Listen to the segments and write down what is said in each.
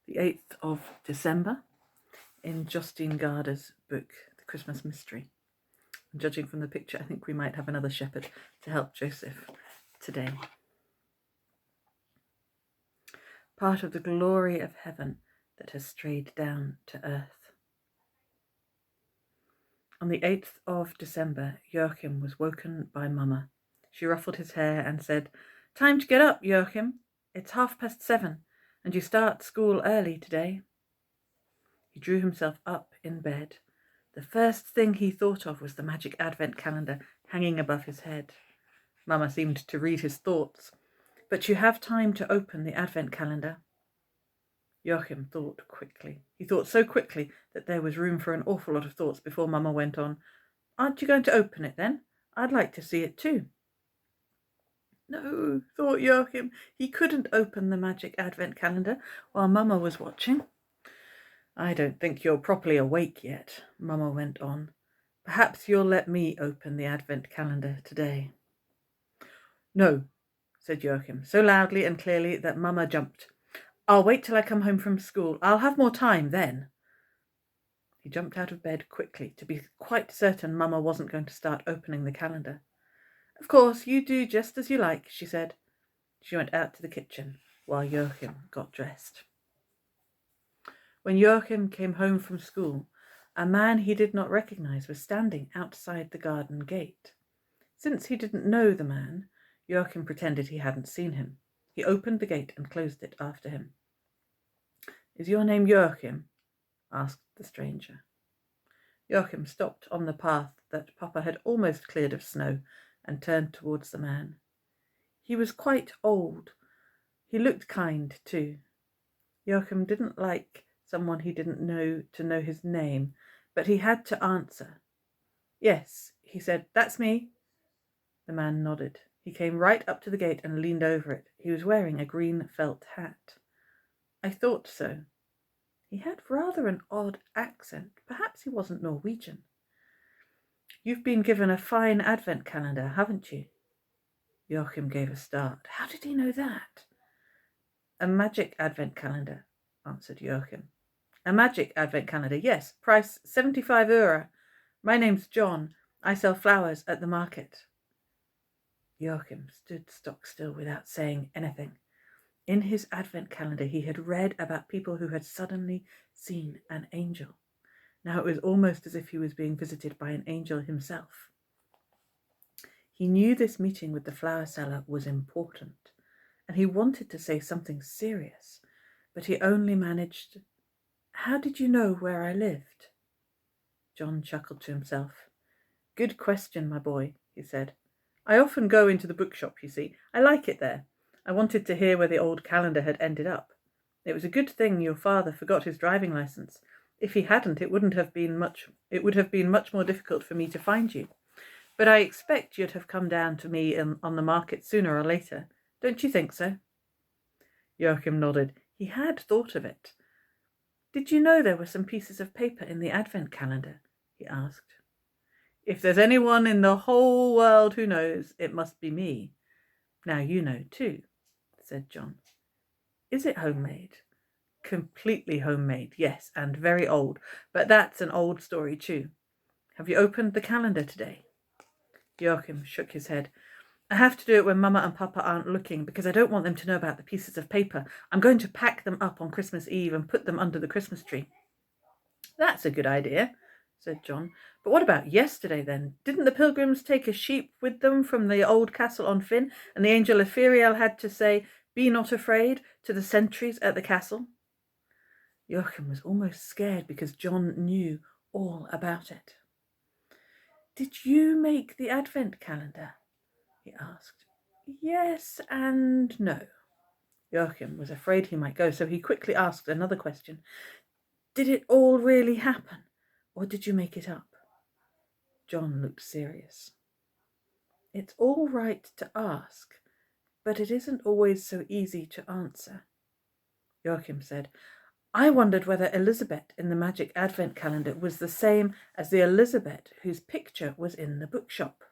the 8th of December in Justine Garda's book, The Christmas Mystery. And judging from the picture, I think we might have another shepherd to help Joseph today. Part of the glory of heaven that has strayed down to earth. On the 8th of December, Joachim was woken by Mama. She ruffled his hair and said, "Time to get up, Joachim. It's 7:30, and you start school early today." He drew himself up in bed. The first thing he thought of was the magic advent calendar hanging above his head. Mama seemed to read his thoughts. "But you have time to open the advent calendar." Joachim thought quickly. He thought so quickly that there was room for an awful lot of thoughts before Mama went on. "Aren't you going to open it then? I'd like to see it too." No, thought Joachim. He couldn't open the magic advent calendar while Mama was watching. "I don't think you're properly awake yet," Mama went on. "Perhaps you'll let me open the advent calendar today." "No," said Joachim, so loudly and clearly that Mama jumped. "I'll wait till I come home from school. I'll have more time then." He jumped out of bed quickly to be quite certain Mama wasn't going to start opening the calendar. "Of course, you do just as you like," she said. She went out to the kitchen while Joachim got dressed. When Joachim came home from school, a man he did not recognize was standing outside the garden gate. Since he didn't know the man, Joachim pretended he hadn't seen him. He opened the gate and closed it after him. "Is your name Joachim?" asked the stranger. Joachim stopped on the path that Papa had almost cleared of snow and turned towards the man. He was quite old. He looked kind, too. Joachim didn't like someone he didn't know to know his name, but he had to answer. "Yes," he said, "that's me." The man nodded. He came right up to the gate and leaned over it. He was wearing a green felt hat. "I thought so." He had rather an odd accent. Perhaps he wasn't Norwegian. "You've been given a fine advent calendar, haven't you?" Joachim gave a start. How did he know that? "A magic advent calendar," answered Joachim. "A magic advent calendar, yes. Price 75 euro. My name's John. I sell flowers at the market." Joachim stood stock still without saying anything. In his advent calendar he had read about people who had suddenly seen an angel. Now it was almost as if he was being visited by an angel himself. He knew this meeting with the flower seller was important, and he wanted to say something serious, but he only managed, "How did you know where I lived?" John chuckled to himself. "Good question, my boy," he said. "I often go into the bookshop, you see. I like it there. I wanted to hear where the old calendar had ended up. It was a good thing your father forgot his driving license. If he hadn't, it would have been much more difficult for me to find you. But I expect you'd have come down to me on the market sooner or later. Don't you think so?" Joachim nodded. He had thought of it. "Did you know there were some pieces of paper in the advent calendar?" he asked. "If there's anyone in the whole world who knows, it must be me. Now you know too," said John. "Is it homemade?" "Completely homemade, yes, and very old. But that's an old story too. Have you opened the calendar today?" Joachim shook his head. "I have to do it when Mama and Papa aren't looking, because I don't want them to know about the pieces of paper. I'm going to pack them up on Christmas Eve and put them under the Christmas tree." "That's a good idea," said John. "But what about yesterday, then? Didn't the pilgrims take a sheep with them from the old castle on Finn, and the angel Ephriel had to say, 'Be not afraid,' to the sentries at the castle?" Joachim was almost scared because John knew all about it. "Did you make the advent calendar?" he asked. "Yes and no." Joachim was afraid he might go, so he quickly asked another question. "Did it all really happen, or did you make it up?" John looked serious. "It's all right to ask, but it isn't always so easy to answer." Joachim said, "I wondered whether Elizabeth in the magic advent calendar was the same as the Elizabeth whose picture was in the bookshop."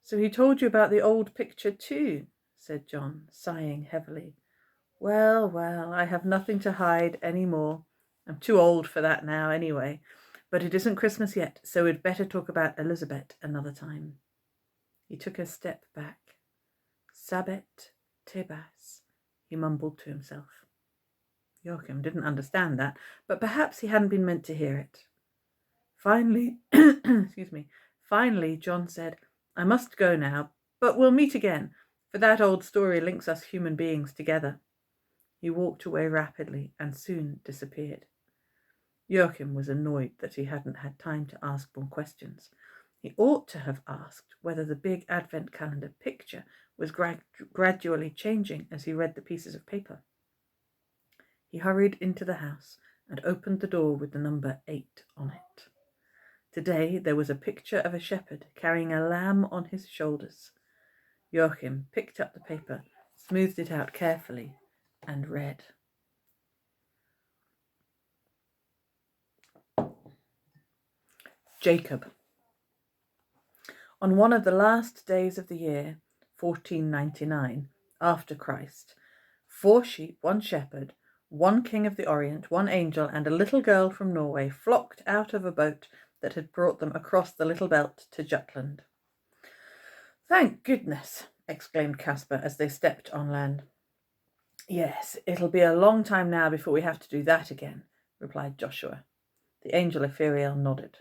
"So he told you about the old picture too," said John, sighing heavily. Well, well, I have nothing to hide any more. I'm too old for that now anyway. But it isn't Christmas yet, so we'd better talk about Elizabeth another time. He took a step back. Sabet Tebas, he mumbled to himself. Joachim didn't understand that, but perhaps he hadn't been meant to hear it. Finally, finally, John said, I must go now, but we'll meet again, for that old story links us human beings together. He walked away rapidly and soon disappeared. Joachim was annoyed that he hadn't had time to ask more questions. He ought to have asked whether the big advent calendar picture was gradually changing as he read the pieces of paper. He hurried into the house and opened the door with the number 8 on it. Today there was a picture of a shepherd carrying a lamb on his shoulders. Joachim picked up the paper, smoothed it out carefully, and read. Jacob. On one of the last days of the year, 1499, after Christ, 4 sheep, 1 shepherd, 1 king of the Orient, 1 angel, and a little girl from Norway flocked out of a boat that had brought them across the little belt to Jutland. Thank goodness, exclaimed Caspar as they stepped on land. Yes, it'll be a long time now before we have to do that again, replied Joshua. The angel Ephriel nodded.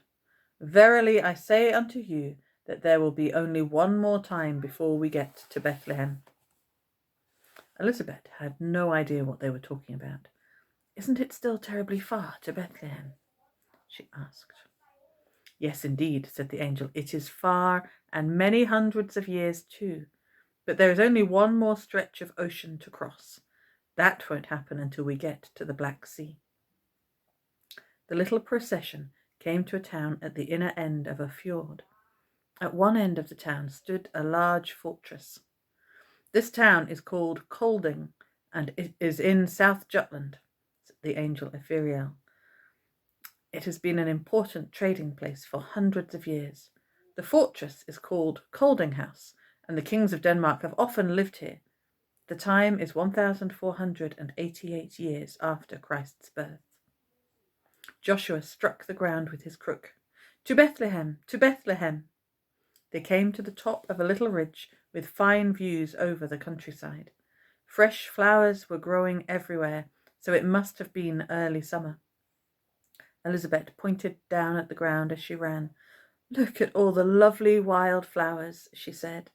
Verily I say unto you that there will be only one more time before we get to Bethlehem. Elizabeth had no idea what they were talking about. Isn't it still terribly far to Bethlehem? She asked. Yes, indeed, said the angel. It is far, and many hundreds of years too. But there is only one more stretch of ocean to cross. That won't happen until we get to the Black Sea. The little procession came to a town at the inner end of a fjord. At one end of the town stood a large fortress. This town is called Kolding, and it is in South Jutland, said the angel Ephriel. It has been an important trading place for hundreds of years. The fortress is called Kolding House, and the kings of Denmark have often lived here. The time is 1488 years after Christ's birth. Joshua struck the ground with his crook. To Bethlehem! To Bethlehem! They came to the top of a little ridge with fine views over the countryside. Fresh flowers were growing everywhere, so it must have been early summer. Elizabeth pointed down at the ground as she ran. Look at all the lovely wild flowers, she said.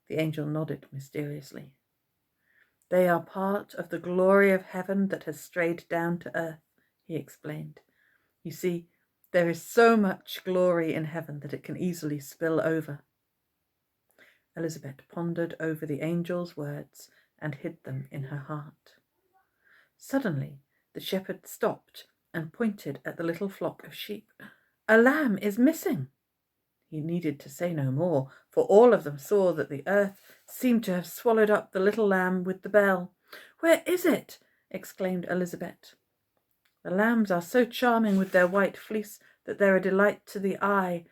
The angel nodded mysteriously. They are part of the glory of heaven that has strayed down to earth, he explained. You see, there is so much glory in heaven that it can easily spill over. Elizabeth pondered over the angel's words and hid them in her heart. Suddenly, the shepherd stopped and pointed at the little flock of sheep. A lamb is missing. He needed to say no more, for all of them saw that the earth seemed to have swallowed up the little lamb with the bell. Where is it? Exclaimed Elizabeth. The lambs are so charming with their white fleece that they're a delight to the eye,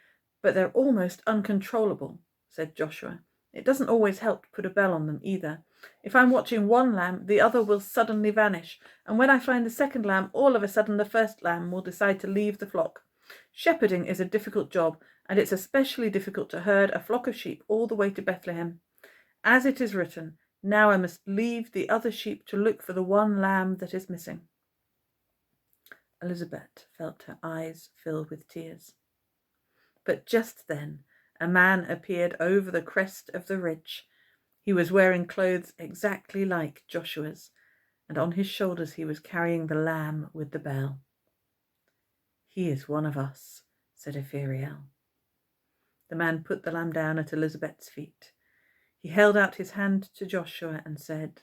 but they're almost uncontrollable, said Joshua. It doesn't always help to put a bell on them either. If I'm watching one lamb, the other will suddenly vanish, and when I find the second lamb, all of a sudden the first lamb will decide to leave the flock. Shepherding is a difficult job, and it's especially difficult to herd a flock of sheep all the way to Bethlehem. As it is written, now I must leave the other sheep to look for the one lamb that is missing. Elizabeth felt her eyes fill with tears. But just then a man appeared over the crest of the ridge. He was wearing clothes exactly like Joshua's, and on his shoulders he was carrying the lamb with the bell. He is one of us, said Ephriel. The man put the lamb down at Elizabeth's feet. He held out his hand to Joshua and said,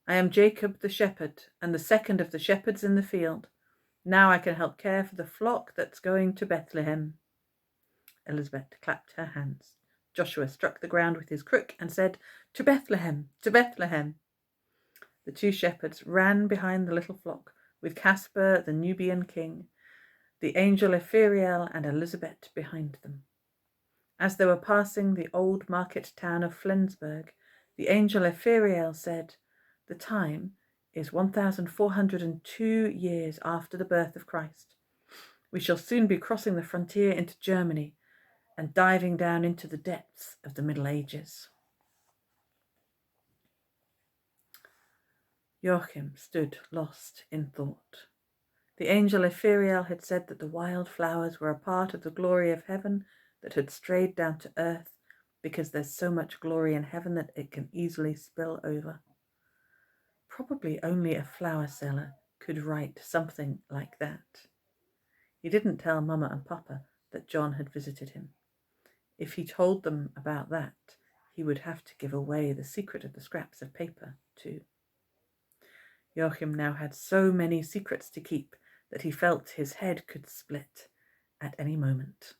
I am Jacob the shepherd, and the second of the shepherds in the field. Now I can help care for the flock that's going to Bethlehem. Elizabeth clapped her hands. Joshua struck the ground with his crook and said, To Bethlehem, to Bethlehem. The 2 shepherds ran behind the little flock, with Caspar, the Nubian king, the angel Ephriel, and Elizabeth behind them. As they were passing the old market town of Flensburg, the angel Ephriel said, The time is 1402 years after the birth of Christ. We shall soon be crossing the frontier into Germany and diving down into the depths of the Middle Ages. Joachim stood lost in thought. The angel Ephriel had said that the wild flowers were a part of the glory of heaven that had strayed down to earth because there's so much glory in heaven that it can easily spill over. Probably only a flower seller could write something like that. He didn't tell Mama and Papa that John had visited him. If he told them about that, he would have to give away the secret of the scraps of paper too. Joachim now had so many secrets to keep that he felt his head could split at any moment.